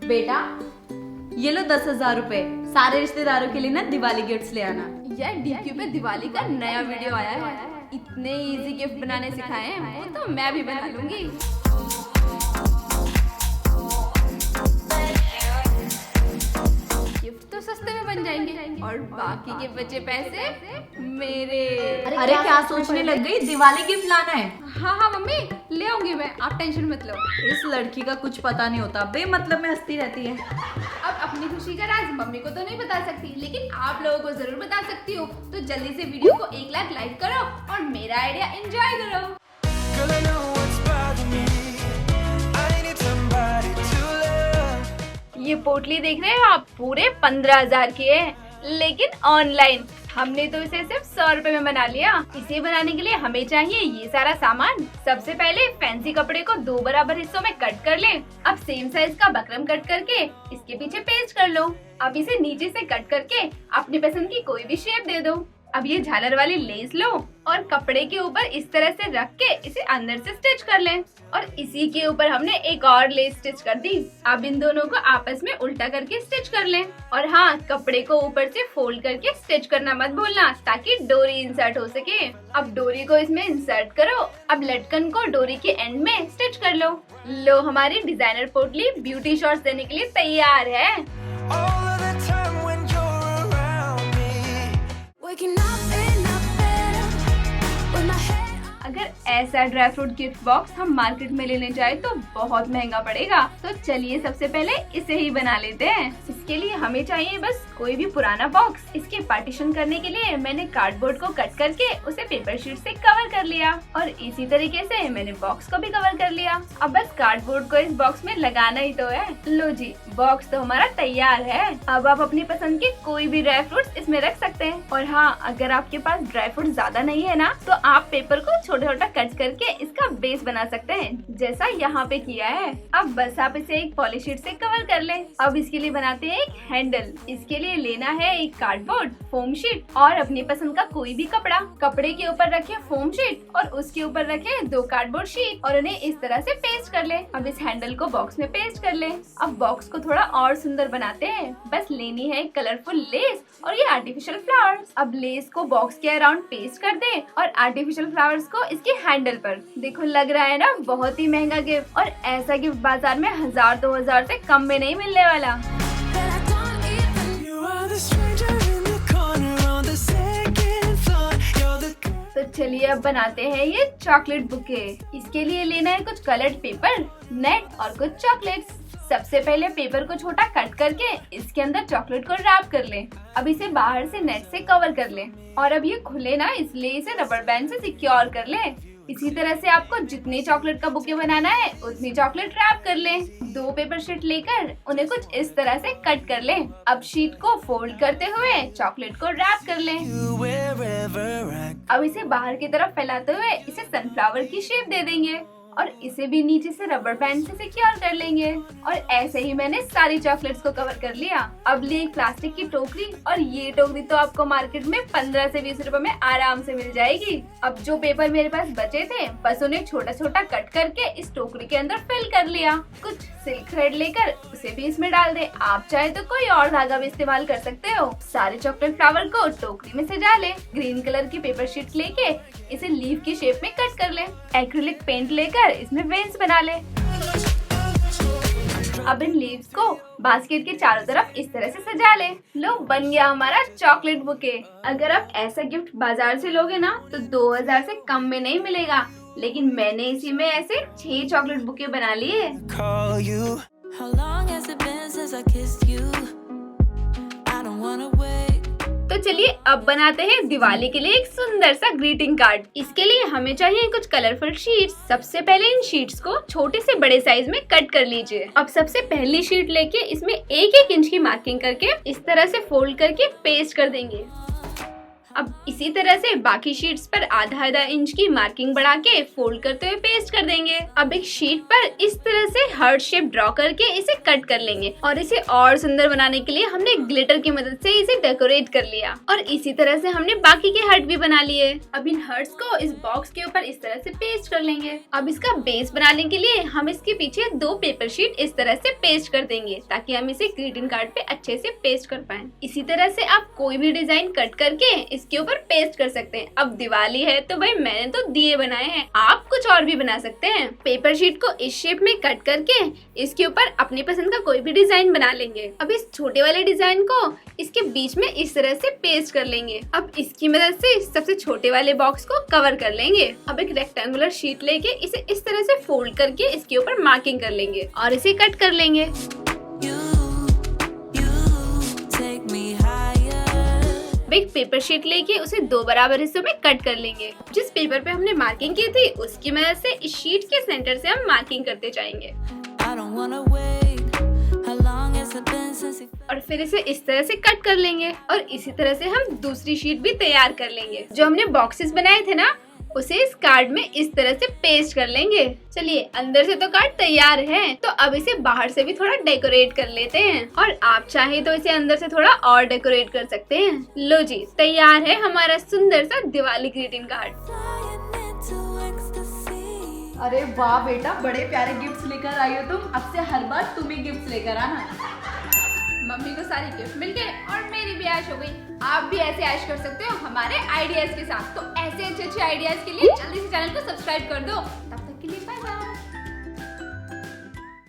बेटा ये लो 10,000 रुपए, सारे रिश्तेदारों के लिए ना दिवाली गिफ्ट्स ले आना। यार डीक्यू पे दिवाली का नया वीडियो आया है, इतने इजी गिफ्ट बनाने सिखाए हैं, वो तो मैं भी बना लूंगी। गिफ्ट तो सस्ते में बन जाएंगे और बाकी के बचे पैसे मेरे। अरे क्या सोचने लग गई, दिवाली गिफ्ट लाना है? हाँ हाँ मम्मी ले आऊंगी मैं, आप टेंशन मत लो। इस लड़की का कुछ पता नहीं होता, बेमतलब में हंसती रहती है। अब अपनी खुशी का राज मम्मी को तो नहीं बता सकती, लेकिन आप लोगों को जरूर बता सकती हूँ। तो जल्दी से वीडियो को 1 लाख लाइक करो और मेरा आइडिया एंजॉय करो। ये पोटली देख रहे हो आप, पूरे 15,000 की है, लेकिन ऑनलाइन। हमने तो इसे सिर्फ 100 रुपए में बना लिया। इसे बनाने के लिए हमें चाहिए ये सारा सामान। सबसे पहले फैंसी कपड़े को 2 बराबर हिस्सों में कट कर लें। अब सेम साइज का बकरम कट करके इसके पीछे पेस्ट कर लो। अब इसे नीचे से कट करके अपनी पसंद की कोई भी शेप दे दो। अब ये झालर वाली लेस लो और कपड़े के ऊपर इस तरह से रख के इसे अंदर से स्टिच कर लें। और इसी के ऊपर हमने एक और लेस स्टिच कर दी। अब इन दोनों को आपस में उल्टा करके स्टिच कर लें। और हाँ, कपड़े को ऊपर से फोल्ड करके स्टिच करना मत भूलना, ताकि डोरी इंसर्ट हो सके। अब डोरी को इसमें इंसर्ट करो। अब लटकन को डोरी के एंड में स्टिच कर लो। लो, हमारी डिजाइनर पोटली ब्यूटी शॉट्स देने के लिए तैयार है। अगर ऐसा ड्राई फ्रूट गिफ्ट बॉक्स हम मार्केट में लेने जाए तो बहुत महंगा पड़ेगा। तो चलिए सबसे पहले इसे ही बना लेते हैं। इसके लिए हमें चाहिए बस कोई भी पुराना बॉक्स। इसके पार्टीशन करने के लिए मैंने कार्डबोर्ड को कट करके उसे पेपर शीट से कवर कर लिया और इसी तरीके से मैंने बॉक्स को भी कवर कर लिया। अब बस कार्डबोर्ड को इस बॉक्स में लगाना ही तो है। लो जी, बॉक्स तो हमारा तैयार है। अब आप अपनी पसंद के कोई भी ड्राई फ्रूट्स इसमें रख सकते हैं। और हाँ, अगर आपके पास ड्राई फ्रूट ज्यादा नहीं है ना, तो आप पेपर को छोटा छोटा कट करके इसका बेस बना सकते हैं, जैसा यहाँ पे किया है। अब बस आप इसे एक पॉली शीट से कवर कर लें। अब इसके लिए बनाते हैं एक हैंडल। इसके लिए लेना है एक कार्डबोर्ड, फोम शीट और अपनी पसंद का कोई भी कपड़ा। कपड़े के ऊपर रखे फोम शीट और उसके ऊपर रखे 2 कार्डबोर्ड शीट और उन्हें इस तरह से पेस्ट कर ले। अब इस हैंडल को बॉक्स में पेस्ट कर ले। अब बॉक्स को थोड़ा और सुंदर बनाते हैं। बस लेनी है कलरफुल लेस और ये आर्टिफिशियल फ्लावर्स। अब लेस को बॉक्स के अराउंड पेस्ट कर दे और आर्टिफिशियल फ्लावर्स को इसके हैंडल पर। देखो, लग रहा है ना बहुत ही महंगा गिफ्ट, और ऐसा गिफ्ट बाजार में 1000-2000 से कम में नहीं मिलने वाला। तो चलिए अब बनाते हैं ये चॉकलेट बुके। इसके लिए लेना है कुछ कलर्ड पेपर, नेट और कुछ चॉकलेट्स। सबसे पहले पेपर को छोटा कट करके इसके अंदर चॉकलेट को रैप कर लें। अब इसे बाहर से नेट से कवर कर लें और अब ये खुले ना, इसलिए इसे रबर बैंड से सिक्योर कर लें। इसी तरह से आपको जितनी चॉकलेट का बुके बनाना है उतनी चॉकलेट रैप कर लें। 2 पेपर शीट लेकर उन्हें कुछ इस तरह से कट कर लें। अब शीट को फोल्ड करते हुए चॉकलेट को रैप कर लें। अब इसे बाहर की तरफ फैलाते हुए इसे सनफ्लावर की शेप दे देंगे और इसे भी नीचे से रबर बैंड से सिक्योर कर लेंगे। और ऐसे ही मैंने सारी चॉकलेट्स को कवर कर लिया। अब लिए एक प्लास्टिक की टोकरी, और ये टोकरी तो आपको मार्केट में 15 से 20 रुपए में आराम से मिल जाएगी। अब जो पेपर मेरे पास बचे थे, बस उन्हें छोटा छोटा कट करके इस टोकरी के अंदर फिल कर लिया। कुछ सिल्क थ्रेड लेकर उसे भी इसमें डाल दे। आप चाहे तो कोई और धागा भी इस्तेमाल कर सकते हो। सारे चॉकलेट फ्लावर को टोकरी में सजा ले। ग्रीन कलर की पेपर शीट लेके इसे लीफ की शेप में कट कर ले। एक्रिलिक पेंट लेकर इसमें वेन्स बना ले। अब इन लीव्स को बास्केट के चारों तरफ इस तरह से सजा ले। लो, बन गया हमारा चॉकलेट बुके। अगर आप ऐसा गिफ्ट बाजार से लोगे ना, तो 2000 से कम में नहीं मिलेगा, लेकिन मैंने इसी में ऐसे 6 चॉकलेट बुके बना लिए। तो चलिए अब बनाते हैं दिवाली के लिए एक सुंदर सा ग्रीटिंग कार्ड। इसके लिए हमें चाहिए कुछ कलरफुल शीट्स। सबसे पहले इन शीट्स को छोटे से बड़े साइज में कट कर लीजिए। अब सबसे पहली शीट लेके इसमें 1-1 इंच की मार्किंग करके इस तरह से फोल्ड करके पेस्ट कर देंगे। अब इसी तरह से बाकी शीट्स पर आधा आधा इंच की मार्किंग बढ़ा के फोल्ड करते हुए पेस्ट कर देंगे। अब एक शीट पर इस तरह से हार्ट शेप ड्रॉ करके इसे कट कर लेंगे और इसे और सुंदर बनाने के लिए हमने ग्लिटर की मदद से इसे डेकोरेट कर लिया और इसी तरह से हमने बाकी के हार्ट भी बना लिए। अब इन हार्ट्स को इस बॉक्स के ऊपर इस तरह से पेस्ट कर लेंगे। अब इसका बेस बनाने के लिए हम इसके पीछे 2 पेपर शीट इस तरह से पेस्ट कर देंगे ताकि हम इसे ग्रीटिंग कार्ड पे अच्छे से पेस्ट कर पाए। इसी तरह से आप कोई भी डिजाइन कट करके इसके ऊपर पेस्ट कर सकते हैं। अब दिवाली है तो भाई मैंने तो दिए बनाए हैं, आप कुछ और भी बना सकते हैं। पेपर शीट को इस शेप में कट करके इसके ऊपर अपनी पसंद का कोई भी डिजाइन बना लेंगे। अब इस छोटे वाले डिजाइन को इसके बीच में इस तरह से पेस्ट कर लेंगे। अब इसकी मदद से सबसे छोटे वाले बॉक्स को कवर कर लेंगे। अब एक रेक्टेंगुलर शीट लेके इसे इस तरह से फोल्ड करके इसके ऊपर मार्किंग कर लेंगे और इसे कट कर लेंगे। एक पेपर शीट लेके उसे 2 बराबर हिस्सों में कट कर लेंगे। जिस पेपर पे हमने मार्किंग की थी उसकी मदद से इस शीट के सेंटर से हम मार्किंग करते जाएंगे और फिर इसे इस तरह से कट कर लेंगे और इसी तरह से हम दूसरी शीट भी तैयार कर लेंगे। जो हमने बॉक्सेस बनाए थे ना उसे इस कार्ड में इस तरह से पेस्ट कर लेंगे। चलिए अंदर से तो कार्ड तैयार है, तो अब इसे बाहर से भी थोड़ा डेकोरेट कर लेते हैं और आप चाहे तो इसे अंदर से थोड़ा और डेकोरेट कर सकते हैं। लो जी, तैयार है हमारा सुंदर सा दिवाली ग्रीटिंग कार्ड। अरे वाह बेटा, बड़े प्यारे गिफ्ट्स लेकर आई हो तुम। अब से हर बार तुम ही गिफ्ट्स लेकर आना। मम्मी को सारी गिफ्ट मिल गए और मेरी भी ऐश हो गई। आप भी ऐसे ऐश कर सकते हो हमारे आइडियाज के साथ। तो ऐसे अच्छे अच्छे आइडियाज के लिए जल्दी से चैनल को सब्सक्राइब कर दो। तब